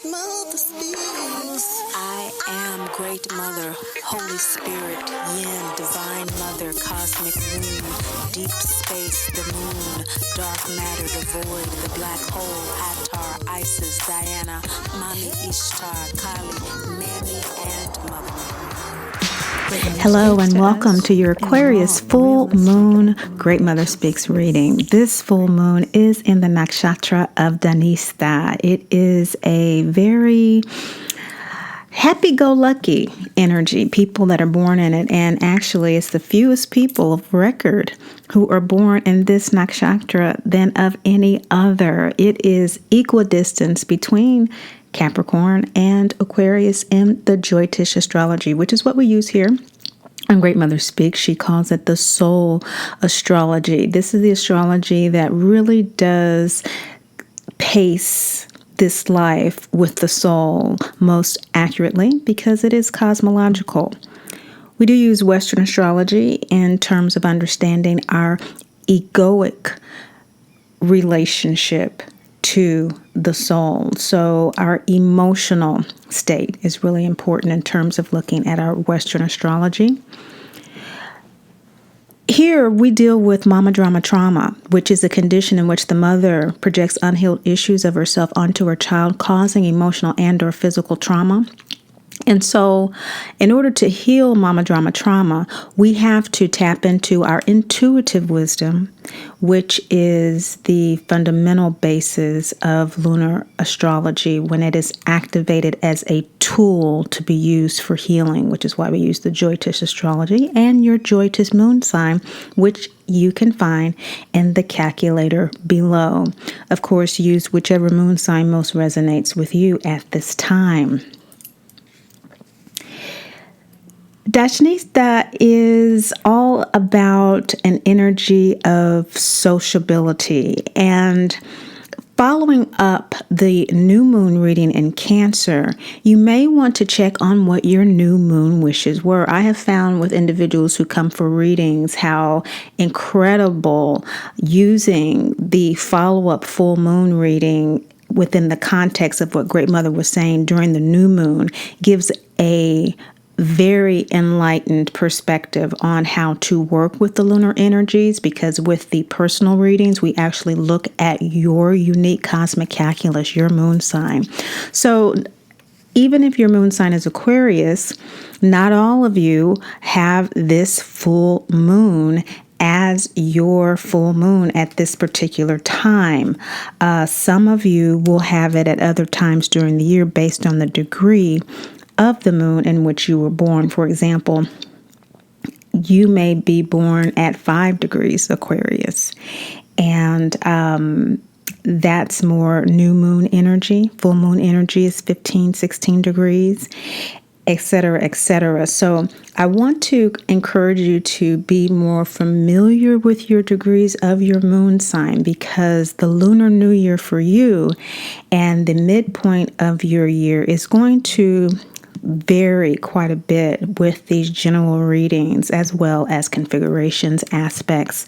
I am Great Mother, Holy Spirit, Yin, Divine Mother, Cosmic Womb, Deep Space, the Moon, Dark Matter, the Void, the Black Hole, Hathor, Isis, Diana, Mami Ishtar, Kali, Mammy, and Mother Mary. Hello and welcome to your Aquarius full moon Great Mother Speaks reading. This full moon is in the nakshatra of Dhanistha. It is a very happy-go-lucky energy, people that are born in it, and actually it's the fewest people of record who are born in this nakshatra than of any other. It is equidistance between Capricorn and Aquarius in the Jyotish astrology, which is what we use here on Great Mother Speaks. She calls it the soul astrology. This is the astrology that really does pace this life with the soul most accurately because it is cosmological. We do use Western astrology in terms of understanding our egoic relationship to the soul. So our emotional state is really important in terms of looking at our Western astrology. Here we deal with mama drama trauma, which is a condition in which the mother projects unhealed issues of herself onto her child, causing emotional and or physical trauma. And so in order to heal mama drama trauma, we have to tap into our intuitive wisdom, which is the fundamental basis of lunar astrology when it is activated as a tool to be used for healing, which is why we use the Jyotish astrology and your Jyotish moon sign, which you can find in the calculator below. Of course, use whichever moon sign most resonates with you at this time. Detachment is all about an energy of sociability, and following up the new moon reading in Cancer, you may want to check on what your new moon wishes were. I have found with individuals who come for readings how incredible using the follow-up full moon reading within the context of what Great Mother was saying during the new moon gives a very enlightened perspective on how to work with the lunar energies, because with the personal readings, we actually look at your unique cosmic calculus, your moon sign. So even if your moon sign is Aquarius, not all of you have this full moon as your full moon at this particular time. Some of you will have it at other times during the year based on the degree of the moon in which you were born. For example, you may be born at 5 degrees Aquarius, and that's more new moon energy. Full moon energy is 15, 16 degrees, etc., etc. So I want to encourage you to be more familiar with your degrees of your moon sign, because the Lunar New Year for you and the midpoint of your year is going to vary quite a bit with these general readings, as well as configurations, aspects,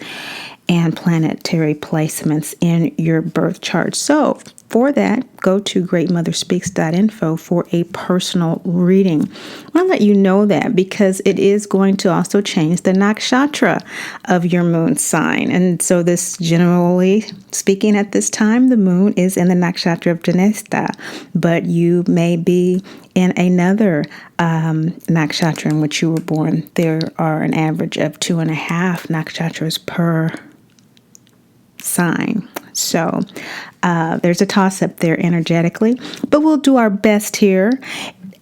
and planetary placements in your birth chart. So for that, go to greatmotherspeaks.info for a personal reading. I want to let you know that because it is going to also change the nakshatra of your moon sign. And so this, generally speaking, at this time, the moon is in the nakshatra of Dhanistha, but you may be in another nakshatra in which you were born. There are an average of 2.5 nakshatras per sign. So there's a toss-up there energetically, but we'll do our best here.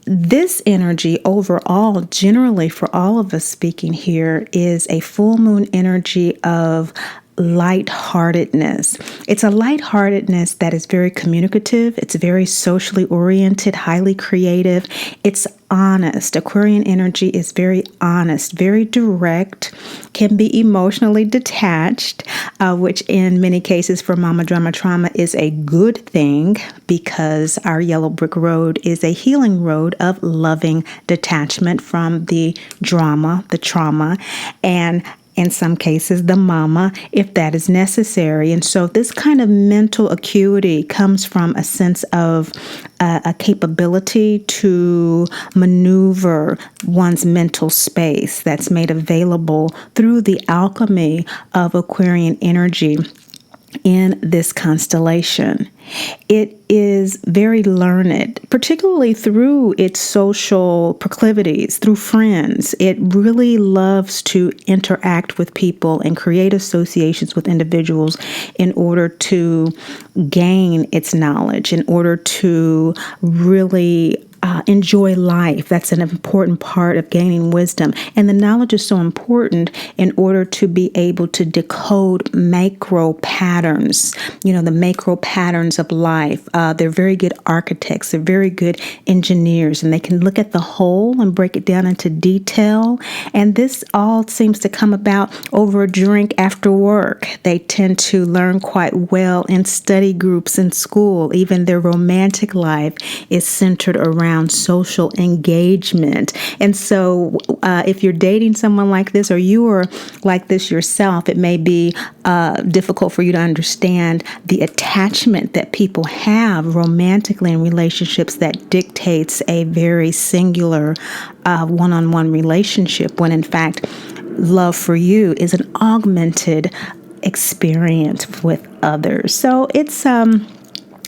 This energy overall, generally for all of us speaking here, is a full moon energy of lightheartedness. It's a lightheartedness that is very communicative. It's very socially oriented, highly creative. It's honest. Aquarian energy is very honest, very direct, can be emotionally detached, which in many cases for mama drama trauma is a good thing, because our yellow brick road is a healing road of loving detachment from the drama, the trauma, and in some cases, the mama, if that is necessary. And so this kind of mental acuity comes from a sense of a capability to maneuver one's mental space that's made available through the alchemy of Aquarian energy in this constellation. It is very learned, particularly through its social proclivities, through friends. It really loves to interact with people and create associations with individuals in order to gain its knowledge, in order to really enjoy life. That's an important part of gaining wisdom. And the knowledge is so important in order to be able to decode macro patterns, the macro patterns of life. They're very good architects. They're very good engineers, and they can look at the whole and break it down into detail. And this all seems to come about over a drink after work. They tend to learn quite well in study groups in school. Even their romantic life is centered around social engagement. And so if you're dating someone like this, or you are like this yourself, it may be difficult for you to understand the attachment that people have romantically in relationships that dictates a very singular one-on-one relationship, when in fact love for you is an augmented experience with others. So it's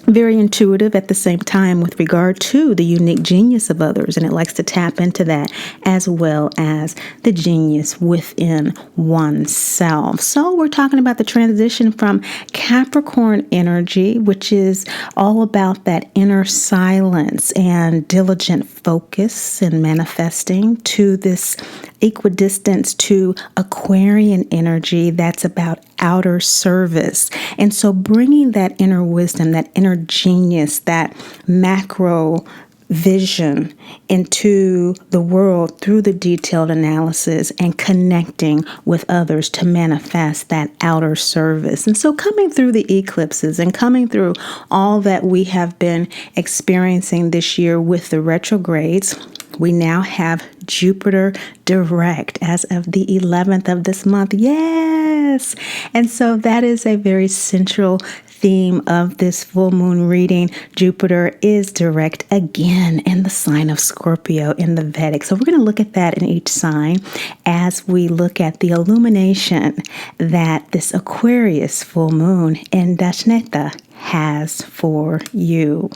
very intuitive at the same time with regard to the unique genius of others, and it likes to tap into that as well as the genius within oneself. So we're talking about the transition from Capricorn energy, which is all about that inner silence and diligent focus and manifesting, to this equidistance to Aquarian energy that's about outer service. And so bringing that inner wisdom, that inner genius, that macro vision into the world through the detailed analysis and connecting with others to manifest that outer service. And so coming through the eclipses and coming through all that we have been experiencing this year with the retrogrades, we now have Jupiter direct as of the 11th of this month. Yes! And so that is a very central theme of this full moon reading. Jupiter is direct again in the sign of Scorpio in the Vedic. So we're going to look at that in each sign as we look at the illumination that this Aquarius full moon in Detachment has for you.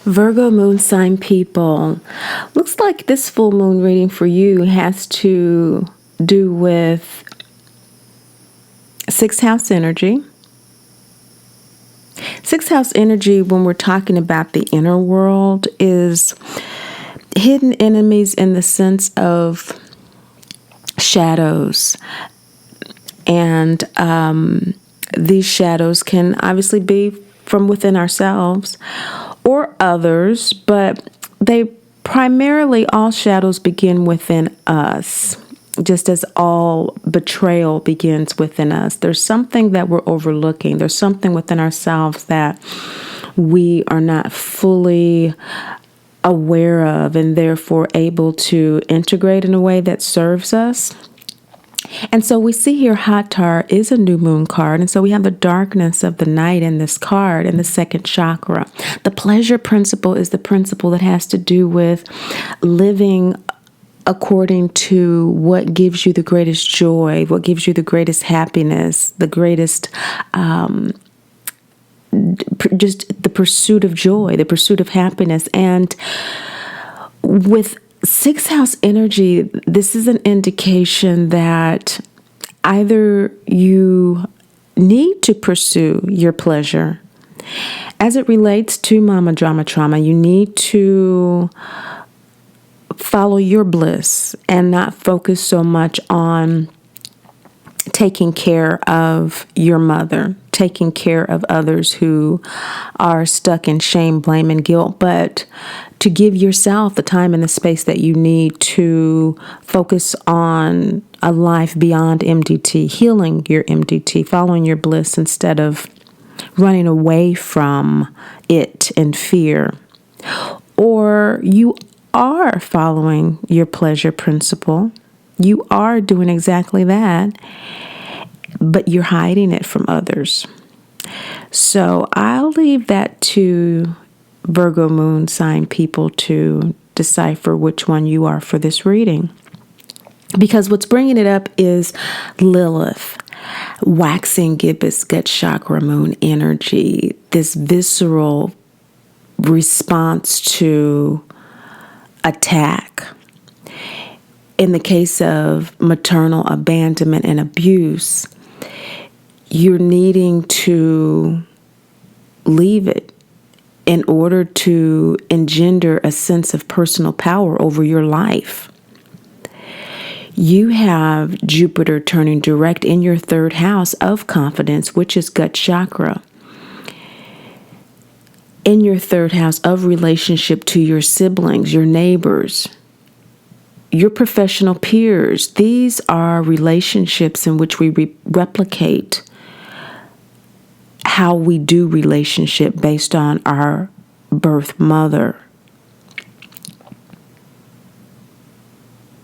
Virgo moon sign people, looks like this full moon reading for you has to do with 6th house energy. 6th house energy, when we're talking about the inner world, is hidden enemies in the sense of shadows. And these shadows can obviously be from within ourselves or others, but they primarily, all shadows begin within us, just as all betrayal begins within us. There's something that we're overlooking. There's something within ourselves that we are not fully aware of and therefore able to integrate in a way that serves us. And so we see here Hathar is a new moon card. And so we have the darkness of the night in this card in the second chakra. The pleasure principle is the principle that has to do with living according to what gives you the greatest joy, what gives you the greatest happiness, the greatest, just the pursuit of joy, the pursuit of happiness. And with 6th house energy, this is an indication that either you need to pursue your pleasure. As it relates to mama drama trauma, you need to follow your bliss and not focus so much on taking care of your mother, taking care of others who are stuck in shame, blame, and guilt, but to give yourself the time and the space that you need to focus on a life beyond MDT, healing your MDT, following your bliss instead of running away from it in fear. Or you are following your pleasure principle. You are doing exactly that, but you're hiding it from others. So I'll leave that to Virgo moon sign people to decipher which one you are for this reading. Because what's bringing it up is Lilith, waxing gibbous gut chakra moon energy, this visceral response to attack. In the case of maternal abandonment and abuse, you're needing to leave it in order to engender a sense of personal power over your life. You have Jupiter turning direct in your third house of confidence, which is gut chakra. In your third house of relationship to your siblings, your neighbors, your professional peers. These are relationships in which we replicate how we do relationship based on our birth mother.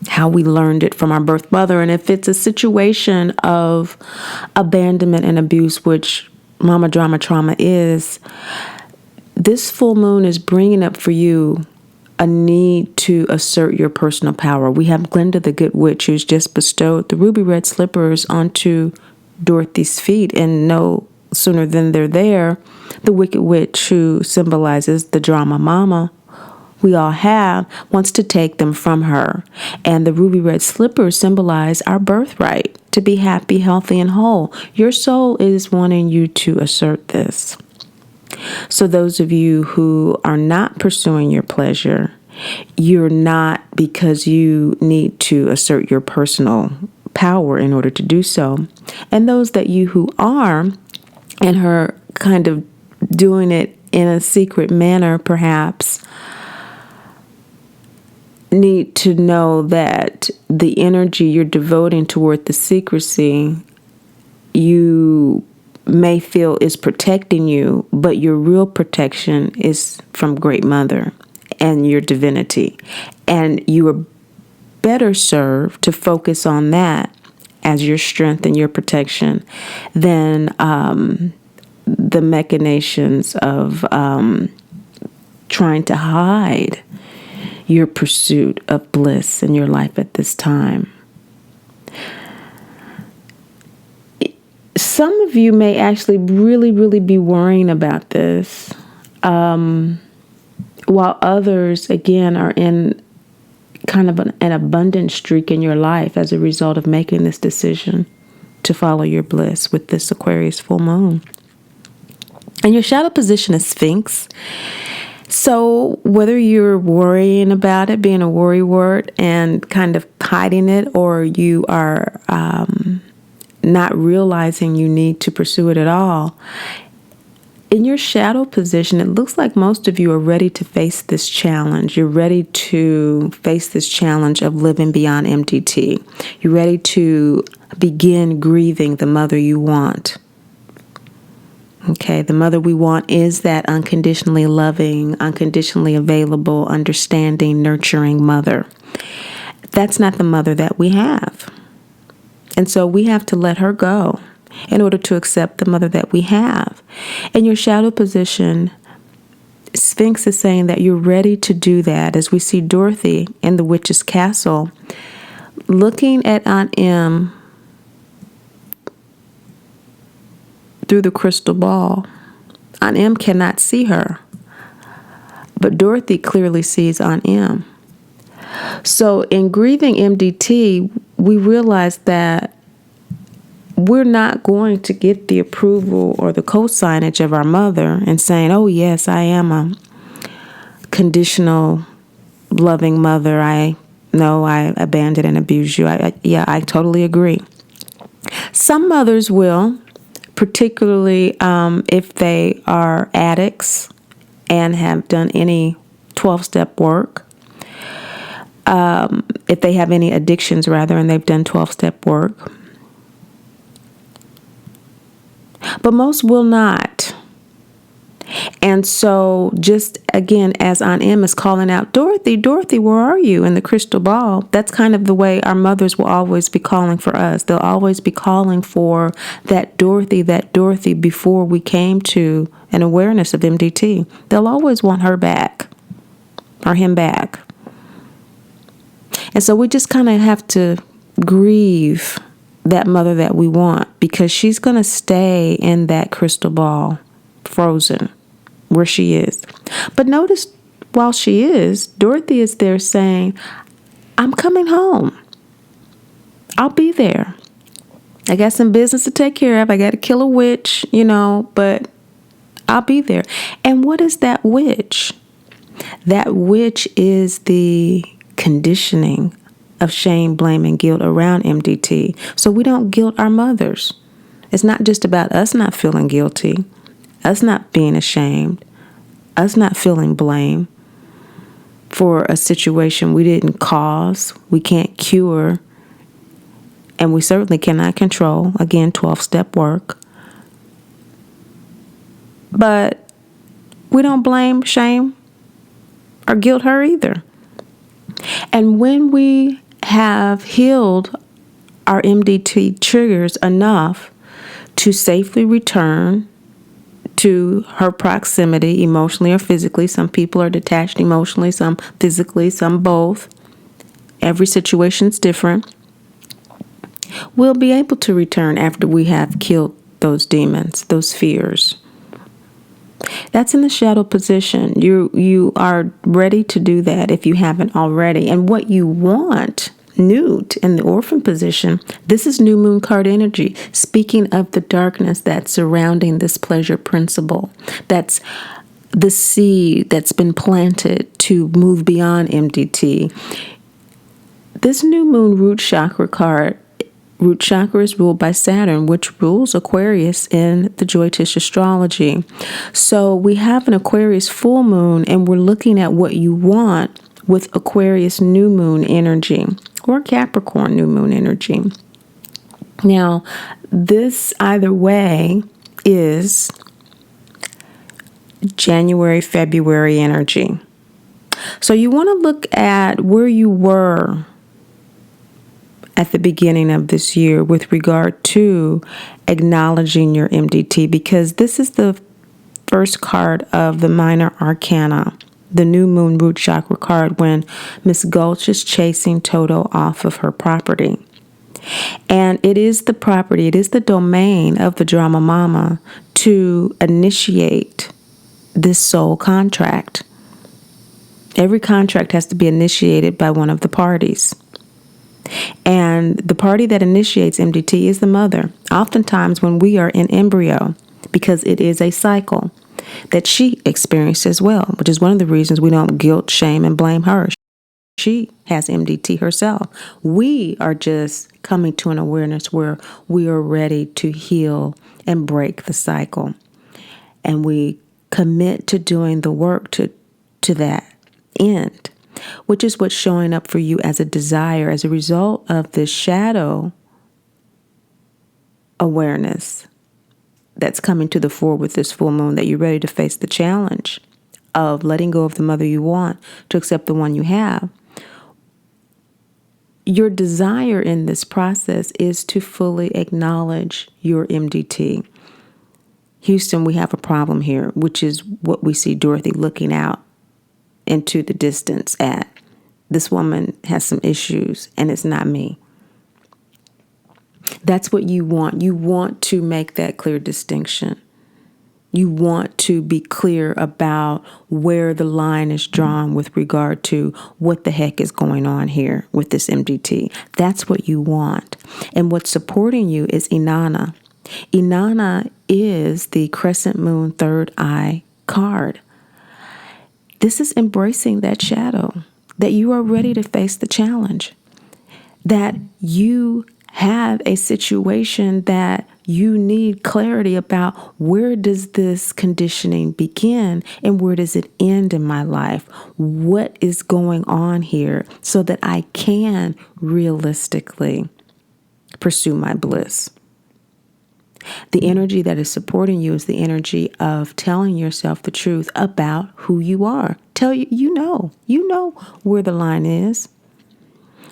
How we learned it from our birth mother. And if it's a situation of abandonment and abuse, which mama drama trauma is, this full moon is bringing up for you a need to assert your personal power. We have Glinda the Good Witch, who's just bestowed the ruby red slippers onto Dorothy's feet, and no sooner than they're there, the Wicked Witch, who symbolizes the drama mama we all have, wants to take them from her. And the ruby red slippers symbolize our birthright to be happy, healthy, and whole. Your soul is wanting you to assert this. So those of you who are not pursuing your pleasure, you're not because you need to assert your personal power in order to do so. And those that you who are, and are kind of doing it in a secret manner perhaps, need to know that the energy you're devoting toward the secrecy, you may feel is protecting you, but your real protection is from Great Mother and your divinity. And you are better served to focus on that as your strength and your protection than the machinations of trying to hide your pursuit of bliss in your life at this time. Some of you may actually really be worrying about this, while others, again, are in kind of an abundant streak in your life as a result of making this decision to follow your bliss with this Aquarius full moon. And your shadow position is Sphinx. So whether you're worrying about it, being a worrywart and kind of hiding it, or you are not realizing you need to pursue it at all, in your shadow position, it looks like most of you are ready to face this challenge. You're ready to face this challenge of living beyond MDT. You're ready to begin grieving the mother you want. Okay, the mother we want is that unconditionally loving, unconditionally available, understanding, nurturing mother. That's not the mother that we have. And so we have to let her go in order to accept the mother that we have. In your shadow position, Sphinx is saying that you're ready to do that. As we see Dorothy in the witch's castle, looking at Aunt Em through the crystal ball. Aunt Em cannot see her, but Dorothy clearly sees Aunt Em. So in grieving MDT, we realize that we're not going to get the approval or the co-signage of our mother and saying, oh yes, I am a conditional loving mother. I know I abandoned and abused you. I totally agree. Some mothers will, particularly if they are addicts and have done any 12-step work. If they have any addictions, rather, and they've done 12-step work. But most will not. And so just again, as Aunt Em is calling out, Dorothy, Dorothy, where are you in the crystal ball? That's kind of the way our mothers will always be calling for us. They'll always be calling for that Dorothy before we came to an awareness of MDT. They'll always want her back or him back. And so we just kind of have to grieve that mother that we want, because she's going to stay in that crystal ball, frozen, where she is. But notice, while she is, Dorothy is there saying, I'm coming home. I'll be there. I got some business to take care of. I got to kill a witch, but I'll be there. And what is that witch? That witch is the conditioning of shame, blame, and guilt around MDT. So we don't guilt our mothers. It's not just about us not feeling guilty, us not being ashamed, us not feeling blame for a situation we didn't cause, we can't cure, and we certainly cannot control. Again, 12-step work. But we don't blame, shame, or guilt her either. And when we have healed our MDT triggers enough to safely return to her proximity, emotionally or physically. Some people are detached emotionally, some physically, some both. Every situation's different. We'll be able to return after we have killed those demons, those fears. That's in the shadow position. You are ready to do that if you haven't already. And what you want, Newt, in the orphan position, this is new moon card energy. Speaking of the darkness that's surrounding this pleasure principle, that's the seed that's been planted to move beyond MDT. This new moon root chakra card, root chakra is ruled by Saturn, which rules Aquarius in the Joy-Tish astrology. So we have an Aquarius full moon, and we're looking at what you want with Aquarius new moon energy or Capricorn new moon energy. Now, this either way is January, February energy. So you want to look at where you were at the beginning of this year with regard to acknowledging your MDT, because this is the first card of the minor arcana, the new moon root chakra card, when Miss Gulch is chasing Toto off of her property. And it is the property, it is the domain of the drama mama to initiate this soul contract. Every contract has to be initiated by one of the parties. And the party that initiates MDT is the mother, oftentimes when we are in embryo, because it is a cycle that she experienced as well, which is one of the reasons we don't guilt, shame, and blame her. She has MDT herself. We are just coming to an awareness where we are ready to heal and break the cycle. And we commit to doing the work to that end, which is what's showing up for you as a desire as a result of this shadow awareness that's coming to the fore with this full moon, that you're ready to face the challenge of letting go of the mother you want to accept the one you have. Your desire in this process is to fully acknowledge your MDT. Houston, we have a problem here, which is what we see Dorothy looking out into the distance at. This woman has some issues, and it's not me. That's what you want. You want to make that clear distinction. You want to be clear about where the line is drawn with regard to what the heck is going on here with this MDT. That's what you want. And what's supporting you is Inanna. Inanna is the crescent moon third eye card. This is embracing that shadow, that you are ready to face the challenge, that you have a situation that you need clarity about. Where does this conditioning begin and where does it end in my life? What is going on here so that I can realistically pursue my bliss? The energy that is supporting you is the energy of telling yourself the truth about who you are. You know where the line is.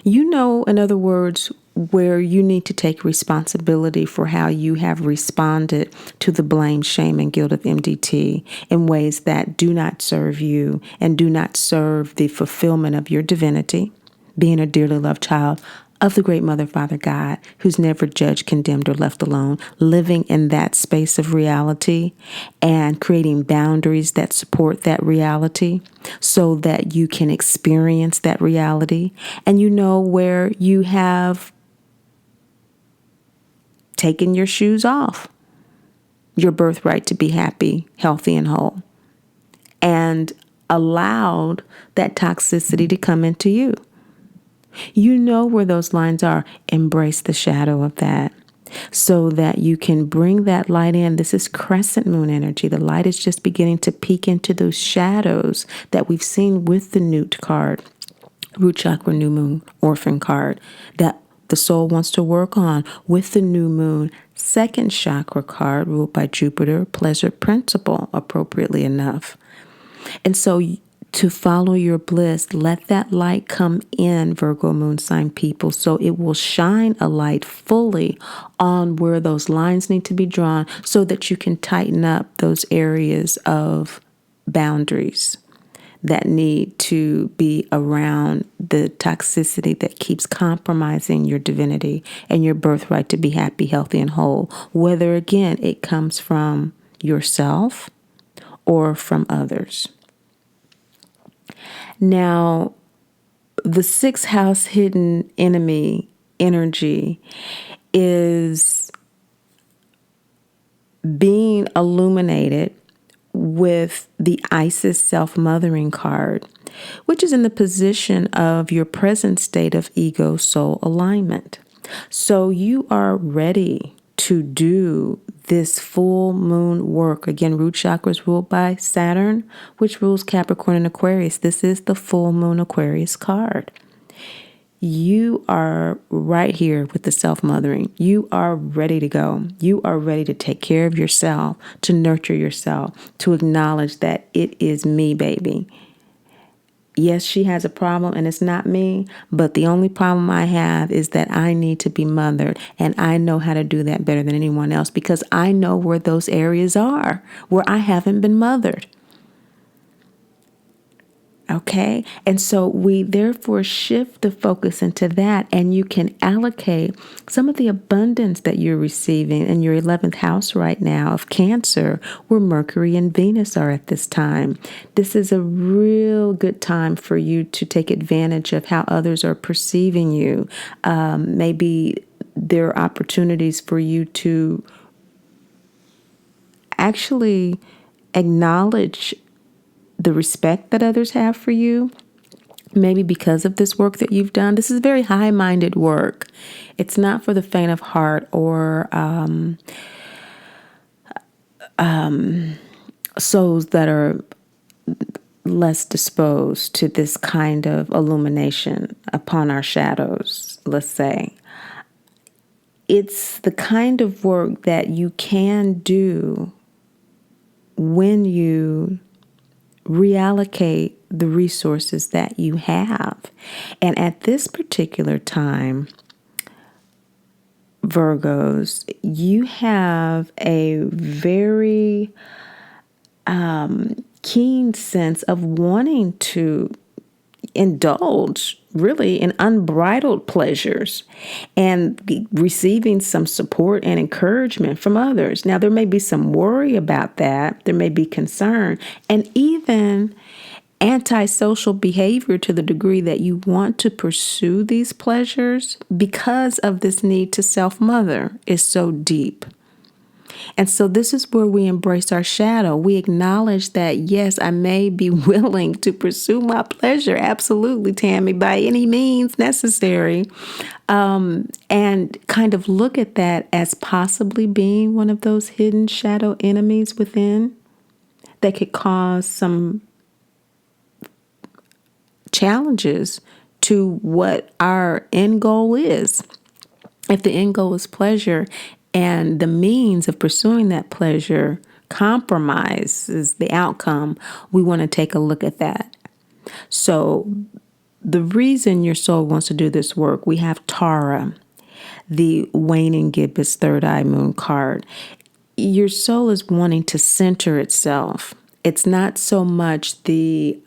You know, in other words, where you need to take responsibility for how you have responded to the blame, shame, and guilt of MDT in ways that do not serve you and do not serve the fulfillment of your divinity, being a dearly loved child of the great Mother, Father, God, who's never judged, condemned, or left alone, living in that space of reality and creating boundaries that support that reality so that you can experience that reality. And you know where you have taken your shoes off, your birthright to be happy, healthy, and whole, and allowed that toxicity to come into you. You know where those lines are. Embrace the shadow of that so that you can bring that light in. This is crescent moon energy. The light is just beginning to peek into those shadows that we've seen with the Newt card, root chakra, new moon, orphan card, that the soul wants to work on with the new moon, second chakra card, ruled by Jupiter, pleasure principle, appropriately enough. And so to follow your bliss, let that light come in, Virgo moon sign people, so it will shine a light fully on where those lines need to be drawn so that you can tighten up those areas of boundaries that need to be around the toxicity that keeps compromising your divinity and your birthright to be happy, healthy, and whole, whether, again, it comes from yourself or from others. Now, the sixth house hidden enemy energy is being illuminated with the Isis self-mothering card, which is in the position of your present state of ego soul alignment. So you are ready to do this full moon work. Again, root chakra is ruled by Saturn, which rules Capricorn and Aquarius. This is the full moon Aquarius card. You are right here with the self-mothering. You are ready to go. You are ready to take care of yourself, to nurture yourself, to acknowledge that it is me, baby. Yes, she has a problem and it's not me, but the only problem I have is that I need to be mothered, and I know how to do that better than anyone else because I know where those areas are where I haven't been mothered. Okay, and so we therefore shift the focus into that, and you can allocate some of the abundance that you're receiving in your 11th house right now of Cancer, where Mercury and Venus are at this time. This is a real good time for you to take advantage of how others are perceiving you. Maybe there are opportunities for you to actually acknowledge the respect that others have for you, maybe because of this work that you've done. This is very high-minded work. It's not for the faint of heart or souls that are less disposed to this kind of illumination upon our shadows, let's say. It's the kind of work that you can do when you reallocate the resources that you have. And at this particular time, Virgos, you have a very keen sense of wanting to indulge really in unbridled pleasures and receiving some support and encouragement from others. Now, there may be some worry about that. There may be concern and even antisocial behavior to the degree that you want to pursue these pleasures because of this need to self-mother is so deep. And so this is where we embrace our shadow. We acknowledge that, yes, I may be willing to pursue my pleasure. Absolutely, Tammy, by any means necessary. And kind of look at that as possibly being one of those hidden shadow enemies within that could cause some challenges to what our end goal is. If the end goal is pleasure, and the means of pursuing that pleasure compromises the outcome, we want to take a look at that. So the reason your soul wants to do this work, we have Tara, the waning gibbous third eye moon card. Your soul is wanting to center itself. It's not so much the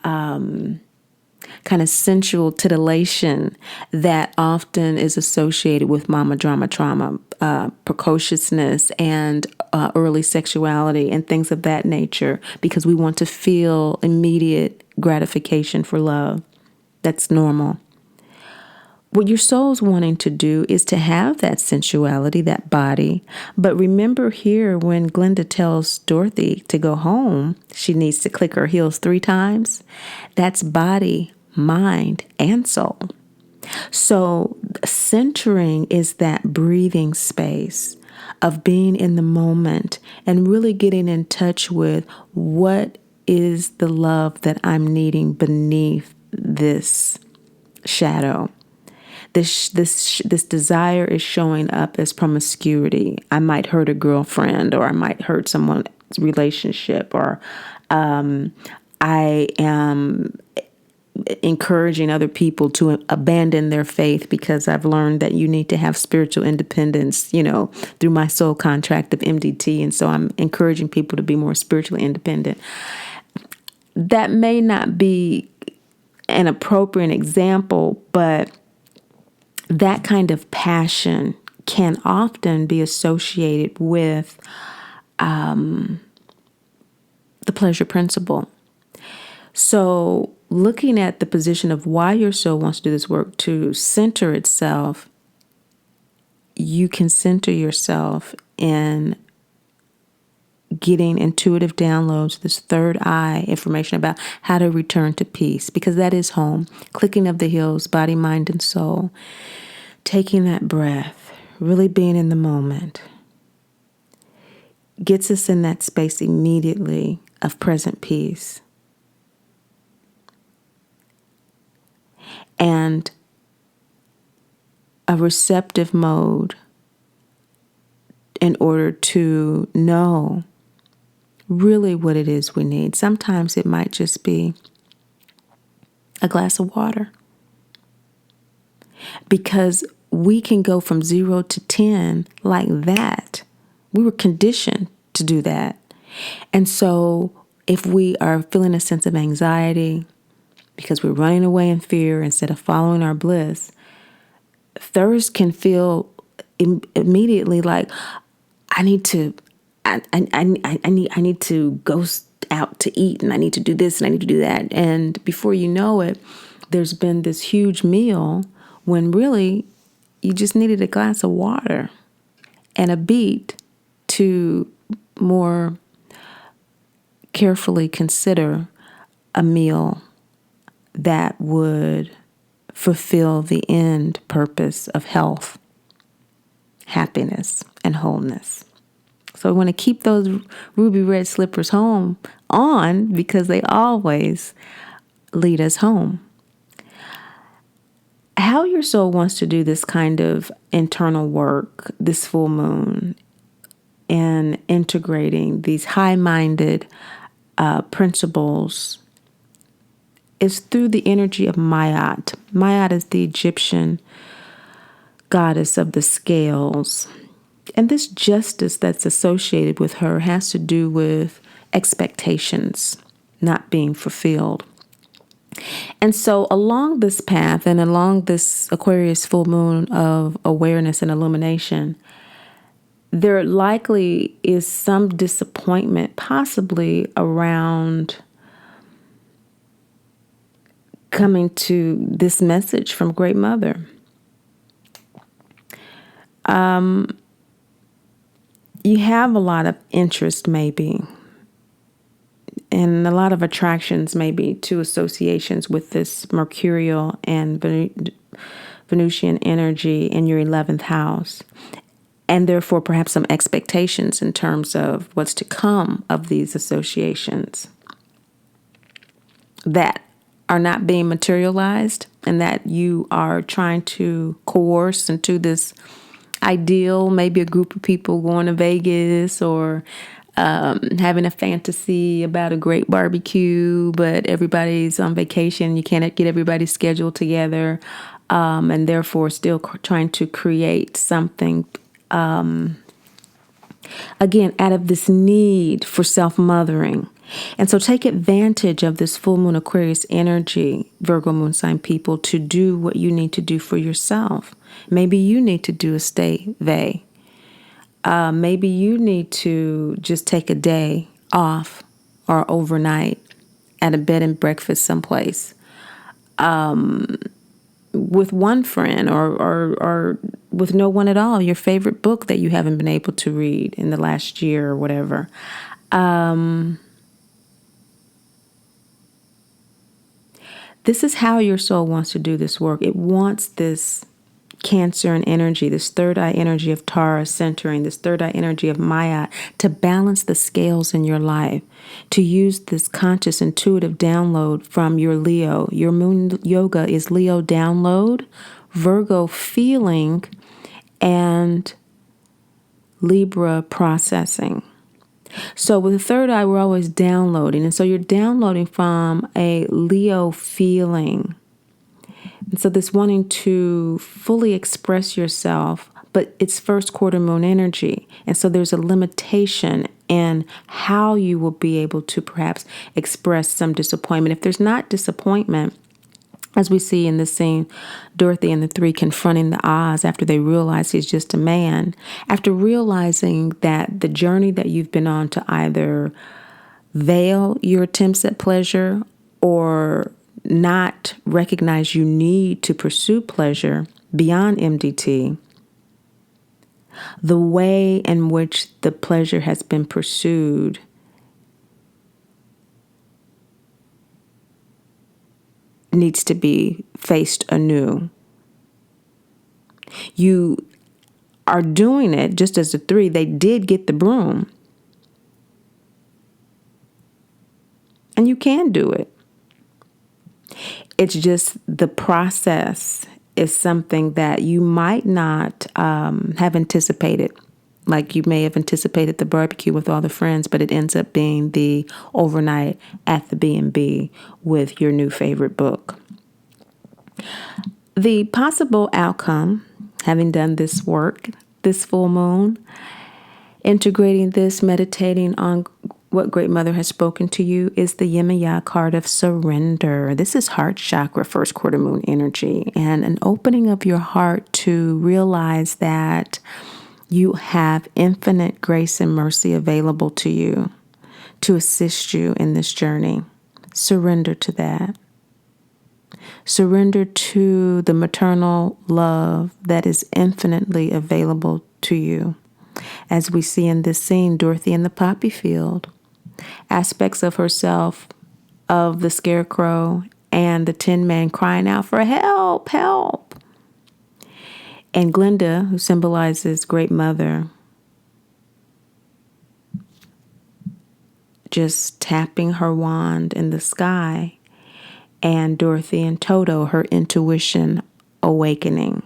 kind of sensual titillation that often is associated with mama drama trauma, precociousness and early sexuality and things of that nature, because we want to feel immediate gratification for love. That's normal. What your soul's wanting to do is to have that sensuality, that body. But remember here, when Glenda tells Dorothy to go home, she needs to click her heels 3 times. That's body, mind, and soul. So centering is that breathing space of being in the moment and really getting in touch with what is the love that I'm needing beneath this shadow. This desire is showing up as promiscuity. I might hurt a girlfriend, or I might hurt someone's relationship, or I am encouraging other people to abandon their faith because I've learned that you need to have spiritual independence, through my soul contract of MDT. And so I'm encouraging people to be more spiritually independent. That may not be an appropriate example, but that kind of passion can often be associated with the pleasure principle. So looking at the position of why your soul wants to do this work to center itself, you can center yourself in getting intuitive downloads, this third eye information about how to return to peace, because that is home. Clicking of the heels, body, mind, and soul. Taking that breath, really being in the moment, gets us in that space immediately of present peace. And a receptive mode in order to know really what it is we need. Sometimes it might just be a glass of water. Because we can go from 0 to 10 like that. We were conditioned to do that. And so if we are feeling a sense of anxiety because we're running away in fear instead of following our bliss, thirst can feel immediately like, I need to go out to eat, and I need to do this and I need to do that. And before you know it, there's been this huge meal when really you just needed a glass of water and a beat to more carefully consider a meal that would fulfill the end purpose of health, happiness, and wholeness. So we want to keep those ruby red slippers on because they always lead us home. How your soul wants to do this kind of internal work, this full moon, and integrating these high-minded principles is through the energy of Mayat. Mayat is the Egyptian goddess of the scales. And this justice that's associated with her has to do with expectations not being fulfilled. And so along this path and along this Aquarius full moon of awareness and illumination, there likely is some disappointment, possibly around coming to this message from Great Mother. You have a lot of interest maybe, and a lot of attractions maybe to associations with this Mercurial and Venusian energy in your 11th house. And therefore perhaps some expectations in terms of what's to come of these associations that are not being materialized and that you are trying to coerce into this ideal, maybe a group of people going to Vegas or having a fantasy about a great barbecue, but everybody's on vacation. You can't get everybody's schedule together, and therefore still trying to create something, again, out of this need for self-mothering. And so take advantage of this full moon Aquarius energy, Virgo moon sign people, to do what you need to do for yourself. Maybe you need to do a stay vacay. Maybe you need to just take a day off or overnight at a bed and breakfast someplace with one friend or with no one at all. Your favorite book that you haven't been able to read in the last year or whatever. This is how your soul wants to do this work. It wants this Cancer and energy, this third eye energy of Taurus centering, this third eye energy of Maya, to balance the scales in your life, to use this conscious intuitive download from your Leo. Your moon yoga is Leo download, Virgo feeling, and Libra processing. So with the third eye, we're always downloading. And so you're downloading from a Leo feeling. And so this wanting to fully express yourself, but it's first quarter moon energy. And so there's a limitation in how you will be able to perhaps express some disappointment. If there's not disappointment, as we see in this scene, Dorothy and the three confronting the Oz after they realize he's just a man, after realizing that the journey that you've been on to either veil your attempts at pleasure or not recognize you need to pursue pleasure beyond MDT, the way in which the pleasure has been pursued needs to be faced anew. You are doing it just as the three, they did get the broom. And you can do it. It's just the process is something that you might not have anticipated. Like you may have anticipated the barbecue with all the friends, but it ends up being the overnight at the B&B with your new favorite book. The possible outcome, having done this work, this full moon, integrating this, meditating on what Great Mother has spoken to you, is the Yin and Yang card of surrender. This is heart chakra, first quarter moon energy, and an opening of your heart to realize that you have infinite grace and mercy available to you to assist you in this journey. Surrender to that. Surrender to the maternal love that is infinitely available to you. As we see in this scene, Dorothy in the poppy field, aspects of herself, of the scarecrow and the Tin Man crying out for help, help. And Glinda, who symbolizes Great Mother, just tapping her wand in the sky. And Dorothy and Toto, her intuition awakening.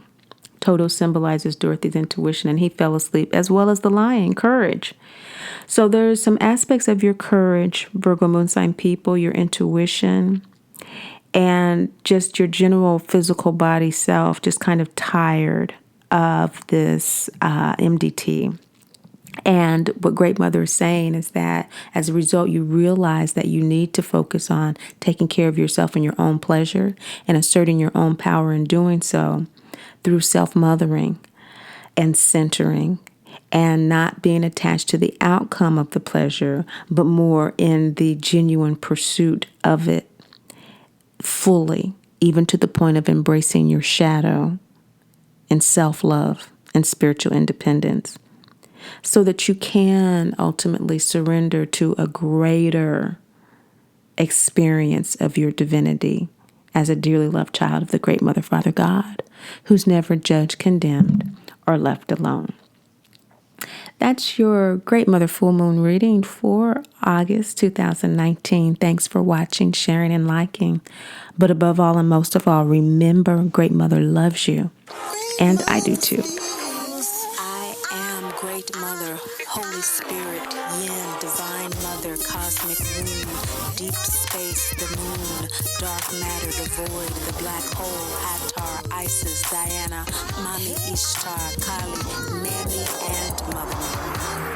Toto symbolizes Dorothy's intuition, and he fell asleep, as well as the lion, courage. So there's some aspects of your courage, Virgo moon sign people, your intuition, and just your general physical body self, just kind of tired of this MDT. And what Great Mother is saying is that as a result, you realize that you need to focus on taking care of yourself and your own pleasure and asserting your own power in doing so through self-mothering and centering and not being attached to the outcome of the pleasure, but more in the genuine pursuit of it fully, even to the point of embracing your shadow and self-love and spiritual independence, so that you can ultimately surrender to a greater experience of your divinity as a dearly loved child of the Great Mother, Father God, who's never judged, condemned, or left alone. That's your Great Mother Full Moon reading for August 2019. Thanks for watching, sharing, and liking. But above all and most of all, remember Great Mother loves you. And I do too. Spirit, Yin, Divine Mother, Cosmic Womb, Deep Space, the Moon, Dark Matter, the Void, the Black Hole, Atar, Isis, Diana, Mami Ishtar, Kali, Mammy, and Mother Mary.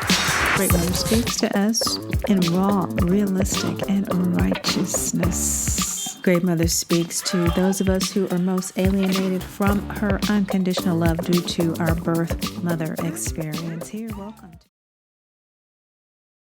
Great Mother speaks to us in raw, realistic, and righteousness. Great Mother speaks to those of us who are most alienated from her unconditional love due to our birth mother experience. Here, welcome.